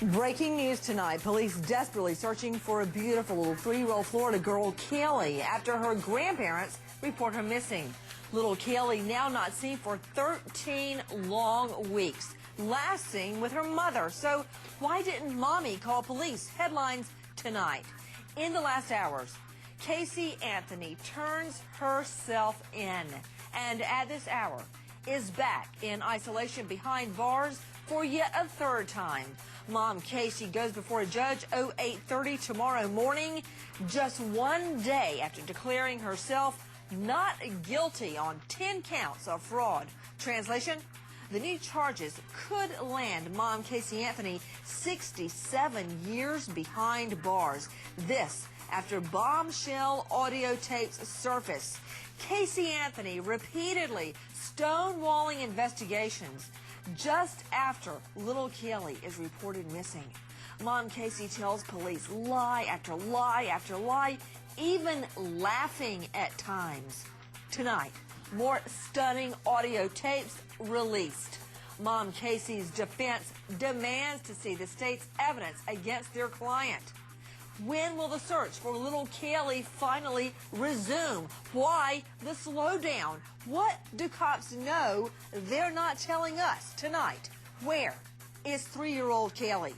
Breaking news tonight. Police desperately searching for a beautiful little 3-year-old Florida girl, Caylee, after her grandparents report her missing. Little Caylee now not seen for 13 long weeks. Last seen with her mother. So why didn't Mommy call police? Headlines tonight. In the last hours, Casey Anthony turns herself in. And at this hour is back in isolation behind bars for yet a third time. Mom Casey goes before a judge 08:30 tomorrow morning, just one day after declaring herself not guilty on 10 counts of fraud. Translation, the new charges could land Mom Casey Anthony 67 years behind bars. This after bombshell audio tapes surface. Casey Anthony repeatedly stonewalling investigations just after little Caylee is reported missing. Mom Casey tells police lie after lie after lie, even laughing at times. Tonight, more stunning audio tapes released. Mom Casey's defense demands to see the state's evidence against their client. When will the search for little Caylee finally resume? Why the slowdown? What do cops know they're not telling us tonight? Where is 3-year-old Caylee?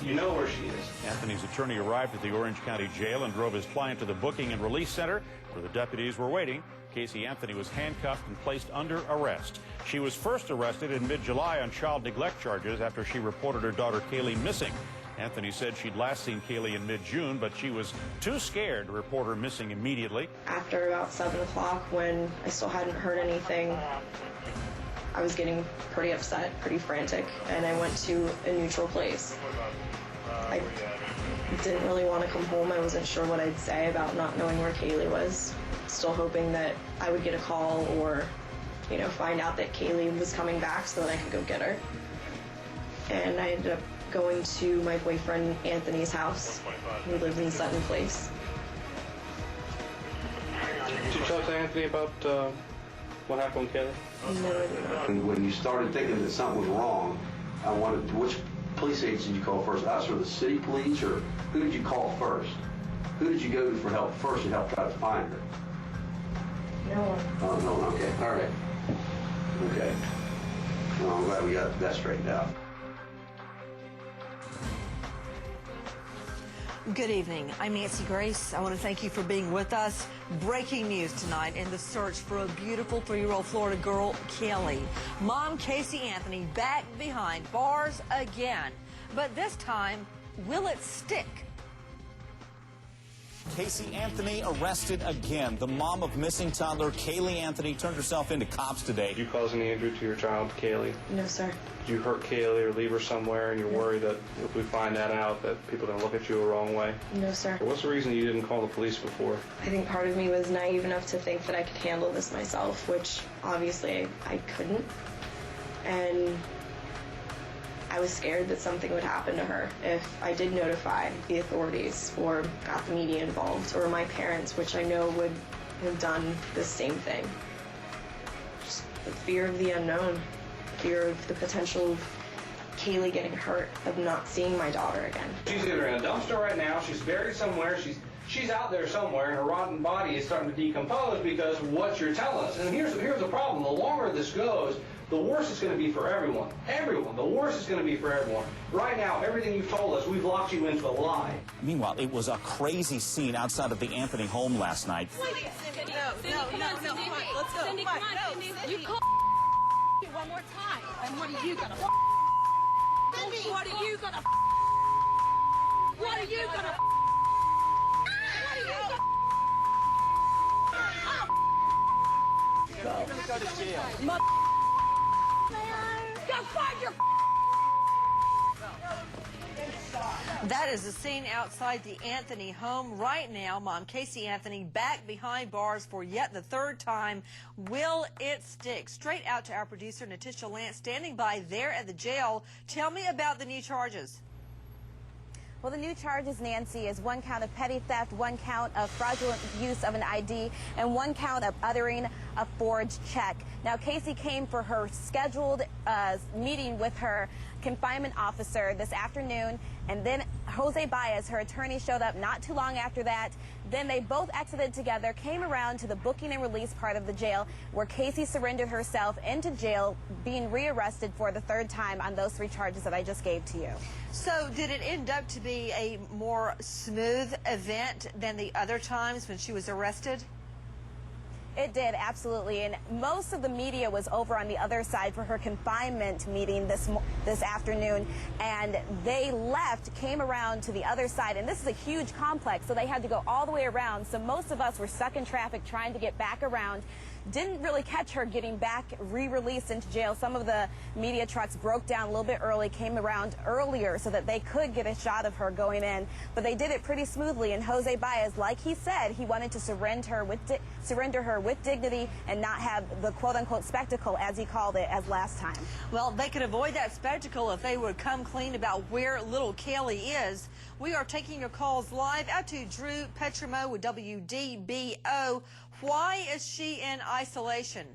You know where she is. Anthony's attorney arrived at the Orange County Jail and drove his client to the booking and release center where the deputies were waiting. Casey Anthony was handcuffed and placed under arrest. She was first arrested in mid-July on child neglect charges after she reported her daughter Caylee missing. Anthony said she'd last seen Caylee in mid-June, but she was too scared to report her missing immediately. After about 7 o'clock, when I still hadn't heard anything, I was getting pretty upset, pretty frantic, and I went to a neutral place. I didn't really want to come home. I wasn't sure what I'd say about not knowing where Caylee was. Still hoping that I would get a call or, find out that Caylee was coming back so that I could go get her. And I ended up going to my boyfriend Anthony's house, who lives in Sutton Place. Did you talk to Anthony about what happened with Caylee? No, I did not. And when you started thinking that something was wrong, which police agency did you call first? Us or the city police, or who did you call first? Who did you go to for help first to help try to find her? No one. Oh, no, okay, all right. Okay. Well, I'm glad we got that straightened out. Good evening. I'm Nancy Grace. I want to thank you for being with us. Breaking news tonight in the search for a beautiful 3-year-old Florida girl, Caylee. Mom Casey Anthony back behind bars again. But this time, will it stick? Casey Anthony arrested again. The mom of missing toddler Caylee Anthony turned herself into cops today. Did you cause any injury to your child, Caylee? No, sir. Did you hurt Caylee or leave her somewhere and you're worried that if we find that out that people are going to look at you the wrong way? No, sir. What's the reason you didn't call the police before? I think part of me was naive enough to think that I could handle this myself, which obviously I couldn't. And I was scared that something would happen to her if I did notify the authorities or got the media involved or my parents, which I know would have done the same thing. Just the fear of the unknown, fear of the potential of Caylee getting hurt, of not seeing my daughter again. She's either in a dumpster right now, she's buried somewhere, she's out there somewhere, and her rotten body is starting to decompose because of what you're telling us. And here's the problem. The longer this goes, the worse it's going to be for everyone. Everyone. The worse it's going to be for everyone. Right now, everything you've told us, we've locked you into a lie. Meanwhile, it was a crazy scene outside of the Anthony home last night. No. Let's go. Cindy, come on, Cindy. You call one more time. And what are you gonna? What are you gonna? What are you gonna? You're gonna go to jail. Go find your. That is the scene outside the Anthony home right now. Mom Casey Anthony back behind bars for yet the third time. Will it stick? Straight out to our producer, Natisha Lance, standing by there at the jail. Tell me about the new charges. Well, the new charges, Nancy, is 1 count of petty theft, 1 count of fraudulent use of an ID, and 1 count of uttering a forged check. Now, Casey came for her scheduled meeting with her confinement officer this afternoon, and then Jose Baez, her attorney, showed up not too long after that. Then they both exited together, came around to the booking and release part of the jail, where Casey surrendered herself into jail, being rearrested for the 3rd time on those 3 charges that I just gave to you. So did it end up to be a more smooth event than the other times when she was arrested? It did, absolutely, and most of the media was over on the other side for her confinement meeting this afternoon, and they left, came around to the other side, and this is a huge complex, so they had to go all the way around, so most of us were stuck in traffic trying to get back around. Didn't really catch her getting back re-released into jail. Some of the media trucks broke down a little bit early, came around earlier so that they could get a shot of her going in. But they did it pretty smoothly. And Jose Baez, like he said, he wanted to surrender her with dignity and not have the quote-unquote spectacle, as he called it, as last time. Well, they could avoid that spectacle if they would come clean about where little Caylee is. We are taking your calls live out to Drew Petrimo with WDBO. Why is she in isolation?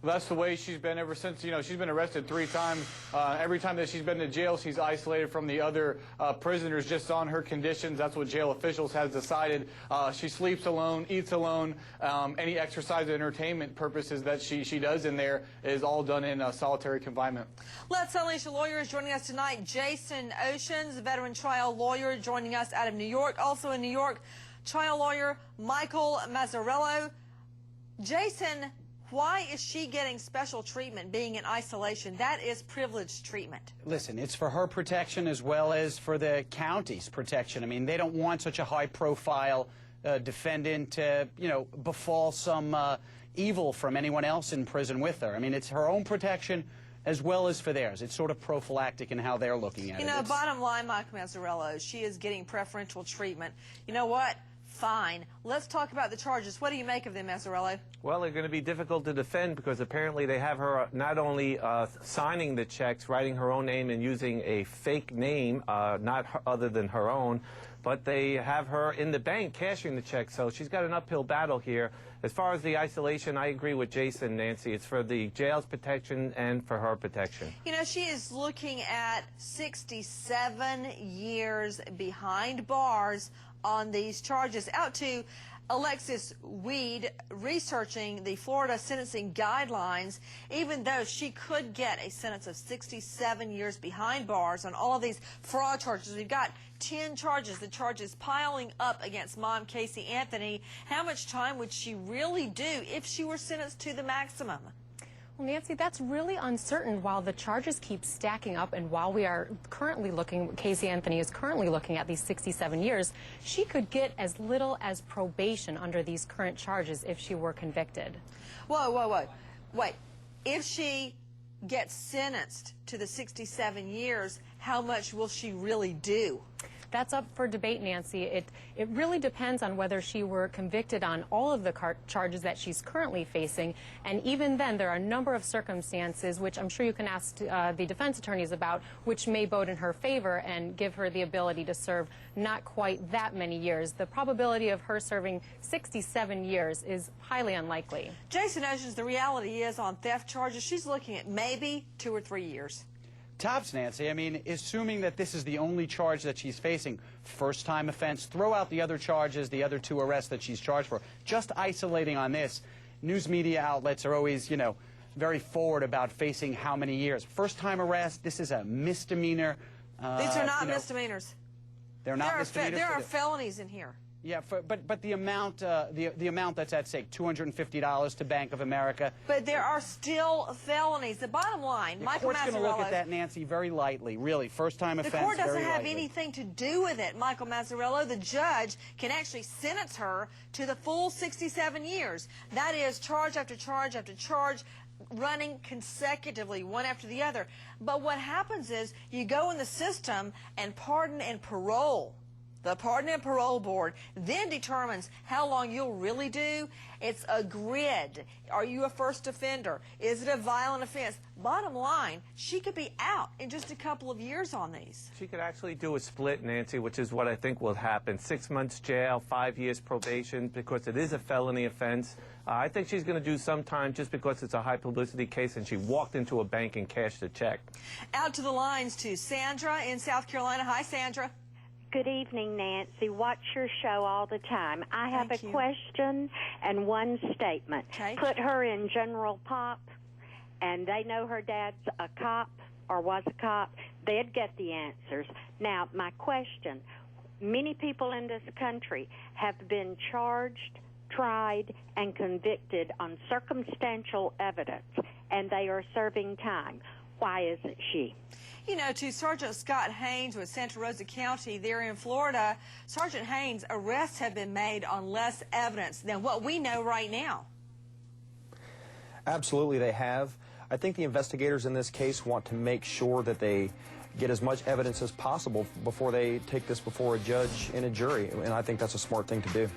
Well, that's the way she's been ever since, she's been arrested 3 times. Every time that she's been in jail, she's isolated from the other prisoners just on her conditions. That's what jail officials has decided. She sleeps alone, eats alone. Any exercise and entertainment purposes that she does in there is all done in solitary confinement. Let's Unleash a Lawyer is joining us tonight. Jason Oceans, veteran trial lawyer, joining us out of New York. Also in New York, trial lawyer Michael Mazzarello. Jason, why is she getting special treatment being in isolation? That is privileged treatment. Listen, it's for her protection as well as for the county's protection. I mean, they don't want such a high-profile defendant to, befall some evil from anyone else in prison with her. I mean, it's her own protection as well as for theirs. It's sort of prophylactic in how they're looking at it. Bottom line, Michael Mazzarello, she is getting preferential treatment. You know what? Fine. Let's talk about the charges. What do you make of them, Mazzarello? Well, they're going to be difficult to defend because apparently they have her not only signing the checks, writing her own name and using a fake name, not other than her own, but they have her in the bank cashing the checks. So she's got an uphill battle here. As far as the isolation, I agree with Jason, Nancy. It's for the jail's protection and for her protection. She is looking at 67 years behind bars on these charges. Out to Alexis Weed, researching the Florida sentencing guidelines. Even though she could get a sentence of 67 years behind bars on all of these fraud charges, we've got 10 charges, the charges piling up against Mom Casey Anthony. How much time would she really do if she were sentenced to the maximum? Well, Nancy, that's really uncertain. While the charges keep stacking up and while we are currently Casey Anthony is currently looking at these 67 years, she could get as little as probation under these current charges if she were convicted. Whoa. Wait. If she gets sentenced to the 67 years, how much will she really do? That's up for debate, Nancy. It really depends on whether she were convicted on all of the charges that she's currently facing. And even then, there are a number of circumstances, which I'm sure you can ask the defense attorneys about, which may vote in her favor and give her the ability to serve not quite that many years. The probability of her serving 67 years is highly unlikely. Jason Oceans, the reality is on theft charges, she's looking at maybe 2 or 3 years. Tops, Nancy. I mean, assuming that this is the only charge that she's facing, first-time offense, throw out the other charges, the other 2 arrests that she's charged for. Just isolating on this, news media outlets are always, very forward about facing how many years. First-time arrest, this is a misdemeanor. These are not misdemeanors. They're not misdemeanors? There are felonies in here. Yeah, but the amount that's at stake, $250 to Bank of America. But there are still felonies. The bottom line, Michael Mazzarello. The court's going to look at that, Nancy, very lightly. Really, first-time offense. The court doesn't very have lightly. anything to do with it, Michael Mazzarello. The judge can actually sentence her to the full 67 years. That is charge after charge after charge, running consecutively, one after the other. But what happens is you go in the system and pardon and parole. The Pardon and Parole Board then determines how long you'll really do. It's a grid. Are you a first offender? Is it a violent offense? Bottom line, she could be out in just a couple of years on these. She could actually do a split, Nancy, which is what I think will happen. 6 months jail, 5 years probation, because it is a felony offense. I think she's going to do some time just because it's a high publicity case and she walked into a bank and cashed a check. Out to the lines to Sandra in South Carolina. Hi, Sandra. Good evening, Nancy. Watch your show all the time. I have Thank a you. question and one statement. Okay. Put her in general pop, and they know her dad's a cop or was a cop. They'd get the answers. Now, my question, many people in this country have been charged, tried, and convicted on circumstantial evidence, and they are serving time. Why isn't she? You know, to Sergeant Scott Haynes with Santa Rosa County there in Florida, Sergeant Haynes, arrests have been made on less evidence than what we know right now. Absolutely, they have. I think the investigators in this case want to make sure that they get as much evidence as possible before they take this before a judge and a jury, and I think that's a smart thing to do.